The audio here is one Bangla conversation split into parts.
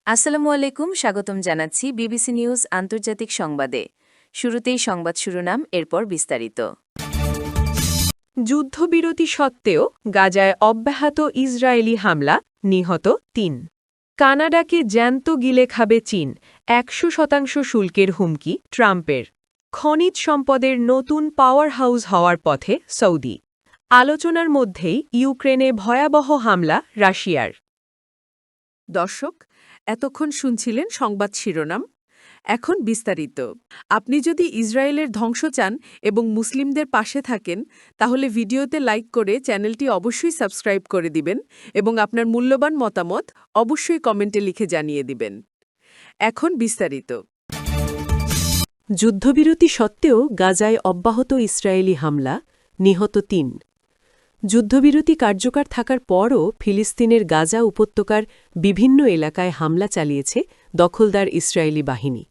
আসসালামু আলাইকুম, স্বাগতম জানাচ্ছি বিবিসি নিউজ আন্তর্জাতিক সংবাদে। শুরুতেই সংবাদ শিরোনাম, এরপর বিস্তারিত। যুদ্ধবিরতি সত্ত্বেও গাজায় অব্যাহত ইসরায়েলি হামলা, নিহত ৩। কানাডাকে জ্যান্ত গিলে খাবে চীন, ১০০% শুল্কের হুমকি ট্রাম্পের। খনিজ সম্পদের নতুন পাওয়ার হাউস হওয়ার পথে সৌদি। আলোচনার মধ্যেই ইউক্রেনে ভয়াবহ হামলা রাশিয়ার। দর্শক, এতক্ষণ শুনছিলেন সংবাদ শিরোনাম। এখন বিস্তারিত। আপনি যদি ইসরায়েলের ধ্বংস চান এবং মুসলিমদের পাশে থাকেন, তাহলে ভিডিওতে লাইক করে চ্যানেলটি অবশ্যই সাবস্ক্রাইব করে দিবেন এবং আপনার মূল্যবান মতামত অবশ্যই কমেন্টে লিখে জানিয়ে দিবেন। এখন বিস্তারিত। যুদ্ধবিরতি সত্ত্বেও গাজায় অব্যাহত ইসরায়েলি হামলা, নিহত ৩। যুদ্ধবিরতি কার্যকর থাকার পরও ফিলিস্তিনের গাজা উপত্যকার বিভিন্ন এলাকায় হামলা চালিয়েছে দখলদার ইসরায়েলি বাহিনী।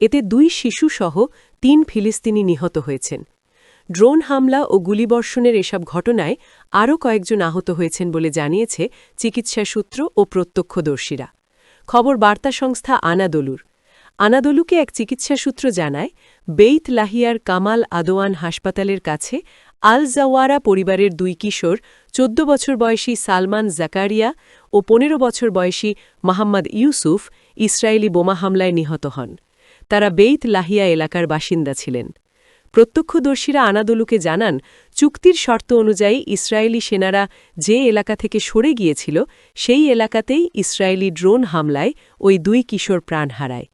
এতে ২ শিশুসহ ৩ ফিলিস্তিনি নিহত হয়েছেন। ড্রোন হামলা ও গুলিবর্ষণের এসব ঘটনায় আরও কয়েকজন আহত হয়েছেন বলে জানিয়েছে চিকিৎসা সূত্র ও প্রত্যক্ষদর্শীরা। খবর বার্তা সংস্থা আনাদলুকে এক চিকিৎসা সূত্র জানায়, বেইত লাহিয়ার কামাল আদোয়ান হাসপাতালের কাছে আল জাওয়ারা পরিবারের ২ কিশোর, ১৪ বছর বয়সী সালমান জাকারিয়া ও ১৫ বছর বয়সী মোহাম্মদ ইউসুফ ইসরায়েলি বোমা হামলায় নিহত হন। তারা বেইত লাহিয়া এলাকার বাসিন্দা ছিলেন। প্রত্যক্ষদর্শীরা আনাদলুকে জানান, চুক্তির শর্ত অনুযায়ী ইসরায়েলি সেনারা যে এলাকা থেকে সরে গিয়েছিল সেই এলাকাতেই ইসরায়েলি ড্রোন হামলায় ওই ২ কিশোর প্রাণ হারায়।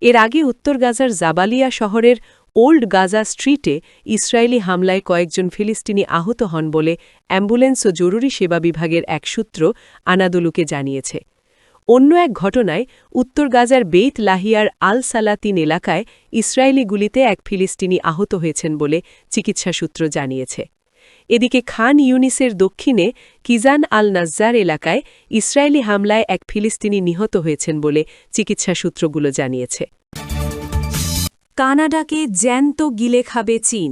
এর আগে উত্তর গাজার জাবালিয়া শহরের ওল্ড গাজা স্ট্রিটে ইসরায়েলি হামলায় কয়েকজন ফিলিস্তিনি আহত হন বলে অ্যাম্বুলেন্স ও জরুরি সেবা বিভাগের এক সূত্র আনাদলুকে জানিয়েছে। অন্য এক ঘটনায় উত্তর গাজার বেইত লাহিয়ার আল সালাতিন এলাকায় ইসরায়েলি গুলিতে এক ফিলিস্তিনি আহত হয়েছেন বলে চিকিৎসা সূত্র জানিয়েছে। এদিকে খান ইউনিসের দক্ষিণে কিজান আল নাজ্জার এলাকায় ইসরায়েলি হামলায় এক ফিলিস্তিনি নিহত হয়েছেন বলে চিকিৎসা সূত্রগুলো জানিয়েছে। কানাডাকে জ্যান্ত গিলে খাবে চীন,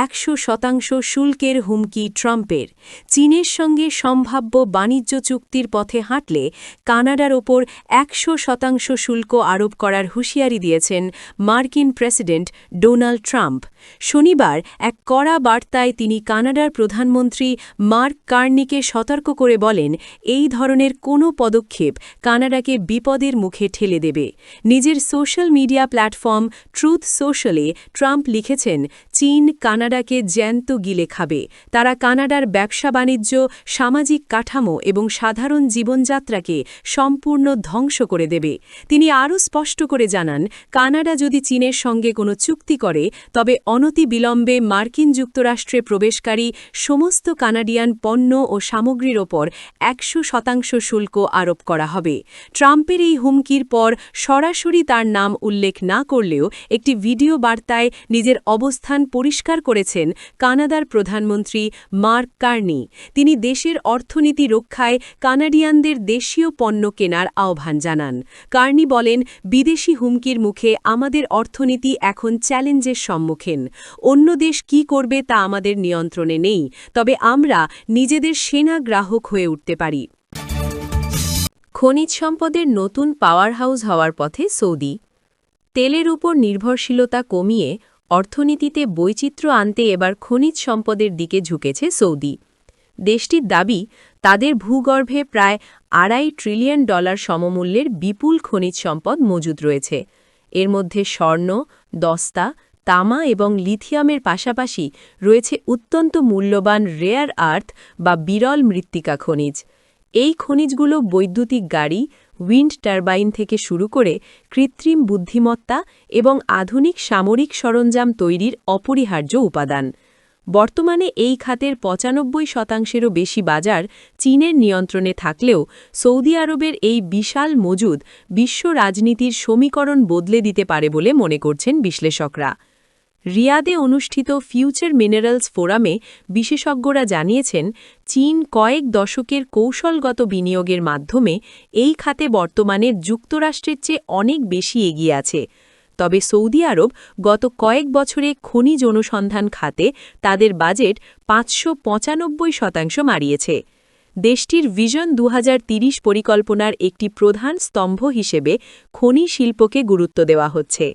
১০০% শুল্কের হুমকি ট্রাম্পের। চীনের সঙ্গে সম্ভাব্য বাণিজ্য চুক্তির পথে হাঁটলে কানাডার ওপর ১০০% শুল্ক আরোপ করার হুঁশিয়ারি দিয়েছেন মার্কিন প্রেসিডেন্ট ডোনাল্ড ট্রাম্প। শনিবার এক কড়া বার্তায় তিনি কানাডার প্রধানমন্ত্রী মার্ক কার্নিকে সতর্ক করে বলেন, এই ধরনের কোনো পদক্ষেপ কানাডাকে বিপদের মুখে ঠেলে দেবে। নিজের সোশ্যাল মিডিয়া প্ল্যাটফর্ম ট্রুথ সোশ্যালে ট্রাম্প লিখেছেন, চীন কানাডাকে জ্যান্ত গিলে খাবে। তারা কানাডার ব্যবসা বাণিজ্য, সামাজিক কাঠামো এবং সাধারণ জীবনযাত্রাকে সম্পূর্ণ ধ্বংস করে দেবে। তিনি আরও স্পষ্ট করে জানান, কানাডা যদি চীনের সঙ্গে কোনো চুক্তি করে তবে অনতিবিলম্বে মার্কিন যুক্তরাষ্ট্রে প্রবেশকারী সমস্ত কানাডিয়ান পণ্য ও সামগ্রীর ওপর ১০০% শুল্ক আরোপ করা হবে। ট্রাম্পের এই হুমকির পর সরাসরি তার নাম উল্লেখ না করলেও একটি ভিডিও বার্তায় নিজের অবস্থান পরিষ্কার করেছেন কানাডার প্রধানমন্ত্রী মার্ক কার্নি। তিনি দেশের অর্থনীতি রক্ষায় কানাডিয়ানদের দেশীয় পণ্য কেনার আহ্বান জানান। কার্নি বলেন, বিদেশি হুমকির মুখে আমাদের অর্থনীতি এখন চ্যালেঞ্জের সম্মুখীন। অন্য দেশ কী করবে তা আমাদের নিয়ন্ত্রণে নেই, তবে আমরা নিজেদের সেনা গ্রাহক হয়ে উঠতে পারি। খনিজ সম্পদের নতুন পাওয়ার হাউস হওয়ার পথে সৌদি। তেলের উপর নির্ভরশীলতা কমিয়ে অর্থনীতিতে বৈচিত্র্য আনতে এবার খনিজ সম্পদের দিকে ঝুঁকেছে সৌদি। দেশটির দাবি, তাদের ভূগর্ভে প্রায় $২.৫ ট্রিলিয়ন সমমূল্যের বিপুল খনিজ সম্পদ মজুদ রয়েছে। এর মধ্যে স্বর্ণ, দস্তা, তামা এবং লিথিয়ামের পাশাপাশি রয়েছে অত্যন্ত মূল্যবান রেয়ার আর্থ বা বিরল মৃত্তিকা খনিজ। এই খনিজগুলো বৈদ্যুতিক গাড়ি, উইন্ড টারবাইন থেকে শুরু করে কৃত্রিম বুদ্ধিমত্তা এবং আধুনিক সামরিক সরঞ্জাম তৈরির অপরিহার্য উপাদান। বর্তমানে এই খাতের ৯৫%-এরও বেশি বাজার চীনের নিয়ন্ত্রণে থাকলেও সৌদি আরবের এই বিশাল মজুদ বিশ্ব রাজনীতির সমীকরণ বদলে দিতে পারে বলে মনে করছেন বিশ্লেষকরা। রিয়াদে অনুষ্ঠিত ফিউচার মিনারেলস ফোরামে বিশেষজ্ঞরা জানিয়েছেন, চীন কয়েক দশকের কৌশলগত বিনিয়োগের মাধ্যমে এই খাতে বর্তমানে যুক্তরাষ্ট্রের চেয়ে অনেক বেশি এগিয়ে আছে। তবে সৌদি আরব গত কয়েক বছরে খনিজ অনুসন্ধান খাতে তাদের বাজেট ৫৯৫% বাড়িয়েছে। দেশটির ভিশন 2030 পরিকল্পনার একটি প্রধান স্তম্ভ হিসেবে খনি শিল্পকে গুরুত্ব দেওয়া হচ্ছে।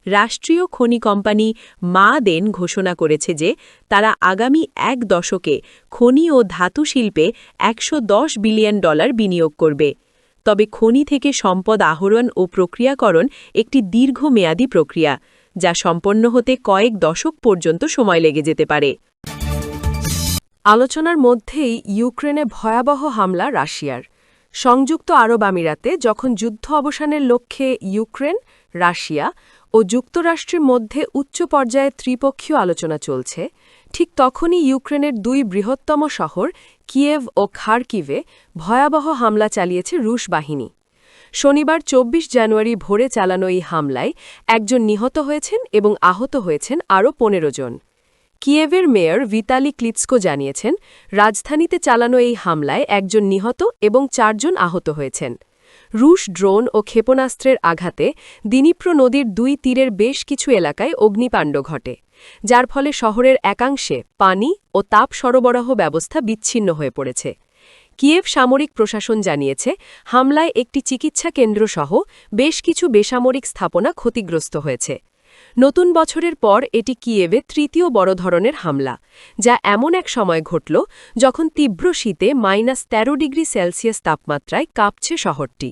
রাষ্ট্রীয় খনি কোম্পানি মাদেন ঘোষণা করেছে যে তারা আগামী 1 দশকে খনি ও ধাতু শিল্পে $110 বিলিয়ন বিনিয়োগ করবে। তবে খনি থেকে সম্পদ আহরণ ও প্রক্রিয়াকরণ একটি দীর্ঘমেয়াদী প্রক্রিয়া, যা সম্পন্ন হতে কয়েক দশক পর্যন্ত সময় লেগে যেতে পারে। আলোচনার মধ্যেই ইউক্রেনে ভয়াবহ হামলা রাশিয়ার। সংযুক্ত আরব আমিরাতে যখন যুদ্ধ অবসানের লক্ষ্যে ইউক্রেন, রাশিয়া ও যুক্তরাষ্ট্রের মধ্যে উচ্চ পর্যায়ে ত্রিপক্ষীয় আলোচনা চলছে, ঠিক তখনই ইউক্রেনের 2 বৃহত্তম শহর কিয়েভ ও খারকিভে ভয়াবহ হামলা চালিয়েছে রুশ বাহিনী। শনিবার 24 জানুয়ারি ভোরে চালানো এই হামলায় একজন নিহত হয়েছেন এবং আহত হয়েছেন আরও 15 জন। কিয়েভের মেয়র ভিতালি ক্লিৎসকো জানিয়েছেন, রাজধানীতে চালানো এই হামলায় একজন নিহত এবং 4 জন আহত হয়েছেন। রুশ ড্রোন ও ক্ষেপণাস্ত্রের আঘাতে দিনিপ্র নদীর 2 তীরের বেশ কিছু এলাকায় অগ্নিকাণ্ড ঘটে, যার ফলে শহরের একাংশে পানি ও তাপ সরবরাহ ব্যবস্থা বিচ্ছিন্ন হয়ে পড়েছে। কিয়েভ সামরিক প্রশাসন জানিয়েছে, হামলায় একটি চিকিৎসা কেন্দ্রসহ বেশ কিছু বেসামরিক স্থাপনা ক্ষতিগ্রস্ত হয়েছে। নতুন বছরের পর এটি কিয়েভে 3য় বড় ধরনের হামলা, যা এমন এক সময় ঘটল যখন তীব্র শীতে -13 ডিগ্রি সেলসিয়াস তাপমাত্রায় কাঁপছে শহরটি।